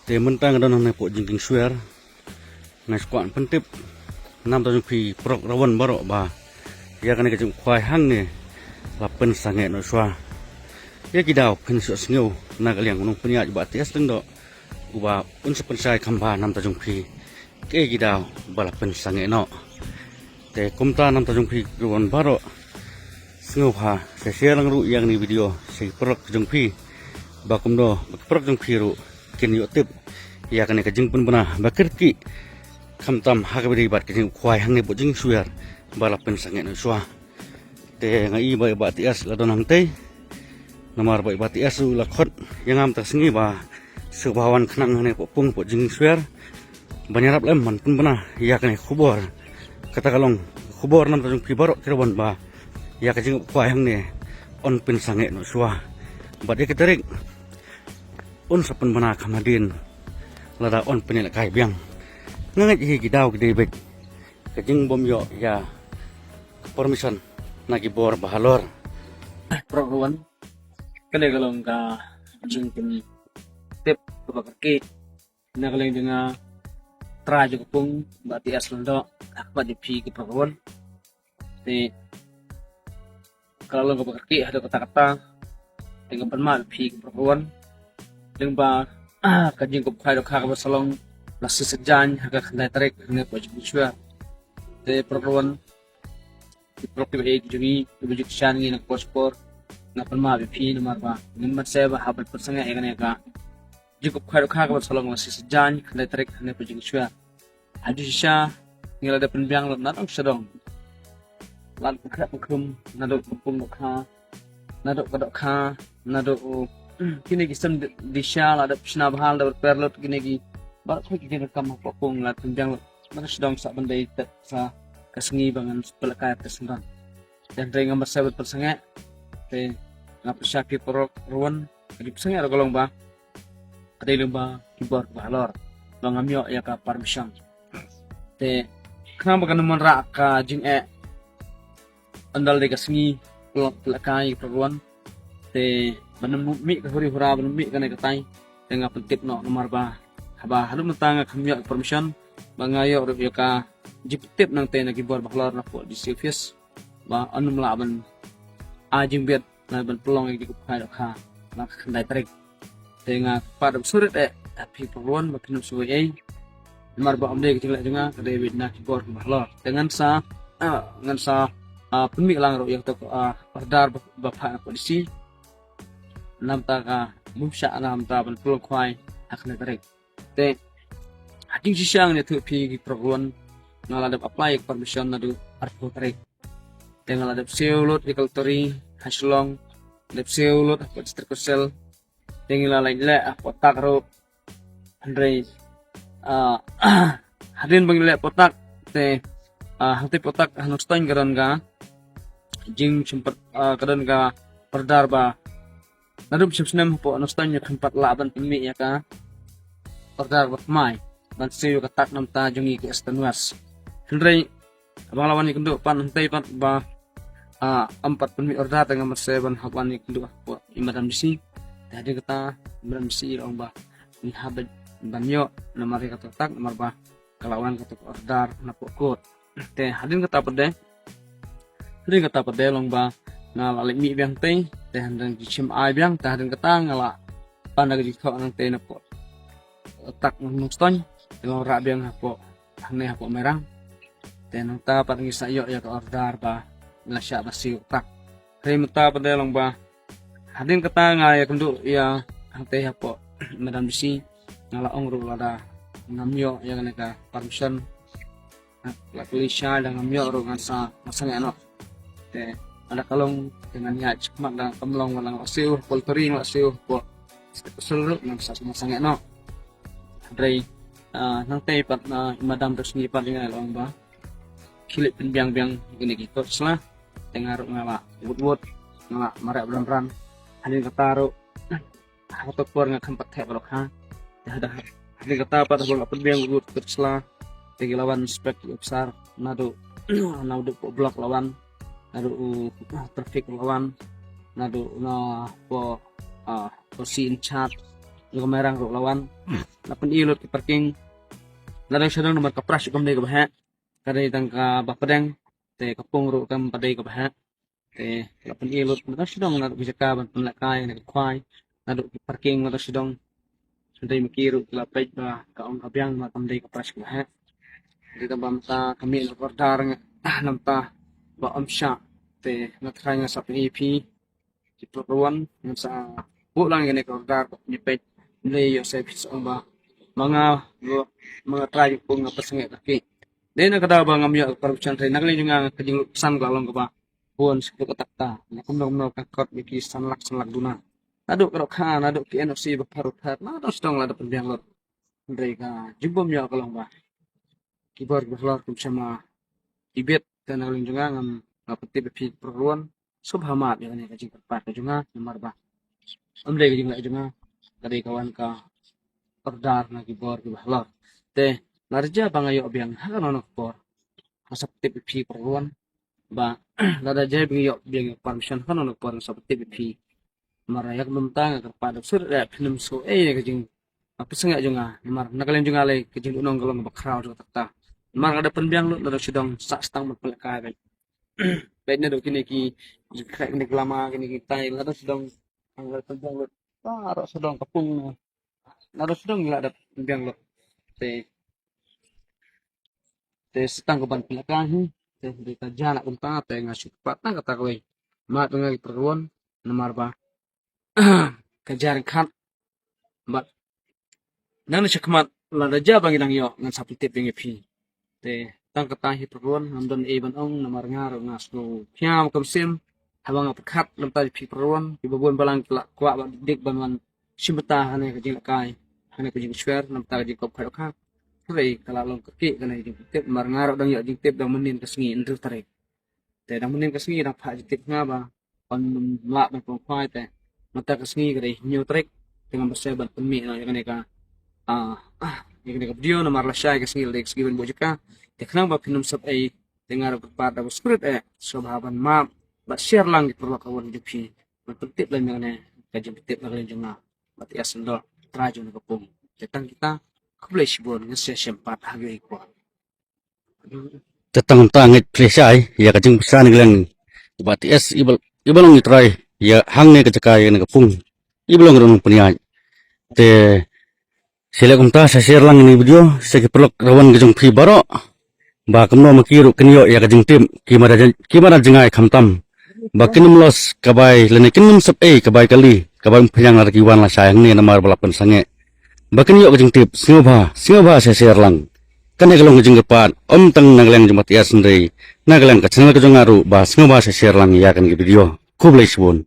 Te mentang ada nang po jingking swear. Ngai skuan pentip. Nam ta jung pi prok rawan barok ba. Ya kan ke jung khwai hang ni. Lapen sange no swa. Ya kidau pen so sngew na ka liang nong penya ba tes teng do. Uba un se pensai khamba nam ta jung pi. Ke kidau ba lapen sange no. Te kumta nam ta jung pi rawan barok. Sngew ha se share lang ru yang ni video se prok jung pi. Ba kum do prok jung pi ru kin yo tip. Ya kan ke jing pun bana bakir ki. Kham tam ha ka beri bat ke jing khwai hang ni bo jing swear. Ba lapen sange no swa. Te ngai ba ba tias la don hang te. Namar ba ba tias u la khot yang am ta singi ba sebawan khnang ne po pung po jing swear. Banyarap lem man pun bana ya kan khubor. Kata kalong khubor nam ta jung pi barok kirwan ba. Ya ka jing khwai hang ne on pin sange no swa. Ba de keterik un sapen bana khamadin. Lada on penil kai biang ngangat hi gidau gede bek kejing bom yo ya permission nagi bor bahalor Perempuan kene kalong ka jing pin tip ko kaki na kaleng dengan trajo pung bati aslondo akpa di pi ke perempuan te kalau ko kaki ada kata-kata dengan penmal pi ke perempuan dengan ba kajing ko kaya ka salong lasi sejan harga kandai tarik ne po jua te perempuan di program ek jungi tujuh sian ngi nak paspor na perma bp nomor ba nomor saya habat persanga egane ka jikup kaya ka salong lasi sejan kandai tarik ne po jua adu sisa ngila da penbiang lo natang sedong lan bukum nadok bukum ka nadok kadok ka nadok kini kisam disha ada pisna bahal da perlot kini gi barat ko kini rekam popong la tunjang mana sedang sak bandai sa kasengi bangan pelakaya tesengan dan ring nomor 7 persenge te ngap syaki porok ruan di persenge ada golong ba ada lumba kibor balor bangamyo ya ka permission te kenapa kan menra ka jing andal de kasengi pelakaya ruan te banam mi ka huri hura banam mi ka katai tengah pentip no nomor ba haba halum tanga kamyo permission bangayo ro ka jiptip nang te nagibor baklor na po di service ba anum laban ajing bet na ban pelong gi ku ka na kandai tarik tengah pada surit people one makin suwe nomor ba amde gi tingla junga ka David na kibor baklor dengan sa pemik lang ro yang to pardar bapak polisi nam ta ka mumsha nam ta ban pulok khwai akne tarik te hating sisang ne thu pi gi program ngaladap apply permission na du arko tarik te ngaladap seulot ikaltori haslong dep seulot apa district sel te ngilalai le apa tak ro andre hadin bangile potak te hati potak hanustain garan ga jing sempat kadan ga perdar ba nadum sibsnem po nostalgia tempat laban pemi ya ka perdar mai dan siyo katak nam ta jungi ke estanuas hendrai abang lawan ikundu pan hentai pan ba 4 pemi order dengan nomor 7 hapan ikundu po imadam disi tadi kata imadam disi orang ba ni habad banyo nomor kata tak nomor ba kalawan kata order na po kod te hadin kata pede long ba na lalik mi biang tei te handang jim ai biang ta hadin kata ngala pandag di kho nang te na po tak nung ston dengan ra biang po hane po merang te nang ta pat ngi sayo ya ka order ba la sya ba si tak kay mata pede long ba hadin kata nga ya kundu ya hante po madam bisi ngala ong ru lada namyo ya ka permission la polisi dan ngamyo ro ngasa masang ano te ada kalong dengan ya cekmak dan kemlong walang wasiu poltori wasiu po seluruh nang sa masang ano dray nang tay pat na madam terus ni pat dengan long ba kilit biang-biang gini gitu sela tengah ngala wud ngala mara beran halin kataro atau por nga kampat he balok ha ada halin kata pat bolak biang wud sela tegi lawan spek besar nado nado blok lawan nado traffic lawan nado na po si in chat juga merang ro lawan lapan ilot ki parking ladang sedang nomor kapras kom dei ka bah kadai tangka bapedeng te kapung ro kam padai ka bah te lapan ilot ladang sedang na bisa ka ban penlakai na kwai ladang ki parking ladang sedang sundai mikiru lapait ba ka om abyang ma kam dei kapras ka bah di tambam ta kami ordar nga namta ba om sha te natrai nga sa EP di perluan nga sa pulang gini ka ordar nyepet ni Yosef sa ba mga try po nga pasangit laki. Then nakadawa nga miya corruption rin nagalin nga kajing san lalong ka ba buwan sa katakta na kumno kakot miki sanlak duna. Nado karo ka nado ki NOC ba parut nado stong lado pendiang lot. Ndre ka jubom ya kalong ba. Keyboard behlor kum sama ibet dan nagalin nga nga pati bepi perluan subhamat ya ni kajing pat ka juga nomor ba. Amde kajing la juga kadai kawan ka ordar na keyboard ki behlor. Te larja bangayo biang hakan ono por hasap tip pi perluan ba lada jay bingayo biang permission kan ono por sa tip pi marayak memtang kepada sur ya pinum so kajing apa sengaja juga mar nakalin juga lay kajing unong galong bakraw do takta mar ada penbiang lu lada sidong sak stang mapelaka kan baiknya do kini ki jika ini lama kini kita lada sidong anggal penbiang lu ro sidong kapung lada sidong lada penbiang lu te setang keban pelakang te berita jana kunta te ngasih patang kata kowe mat ngai perluan nomor ba kejar kat bat nang sekmat lada jabang idang yo ngan sapi tip pingi pi te tang kata hi perluan namdon ban ong nomor ngar ngasno piam kamsim habang apakat lamta pi perluan ibabon balang kwa ba dik banwan simbata hane kajing kai hane kajing swer namta kajing kop khayo Rei kalalong kaki kana jing tip mar ngarok dang yo jing tip dang menin kasngi indu tarik te dang menin kasngi dang pha tip nga ba on la ban pong phai te mata kasngi kare nyu tarik dengan bersebat pemi na yakane ka yakane ka video na marla shay kasngi lek given bojika te kanang ba pinum sab ai dengar pada spirit sobhaban ma ba share lang di perlakuan jupi tip lang ngane ka jing tip na jing na bat yasndo trajo na kapung tetang kita Kublai bon ngasya sempat hagi ko. Tetang tangit plesai ya kajing pesan gelang bati es ibalong itrai ya hangne kacakai na kapung ibalong ron punya te sila kumta sa share lang ni video sa kiprok rawan kajong pi baro ba kamno makiru kenyo ya kajing tim kimara jengai khamtam ba kinumlos kabai lene kinum sap kabai kali kabai phayang lagi wan la sayang ni namar balapan sange Bakin yuk kajing tip singoba sa share lang kan galong kajing kepat om tang nagalang jumat ya sendiri nagalang kacang kajong ngaru ba singoba sa share lang ya kan video kublai sibon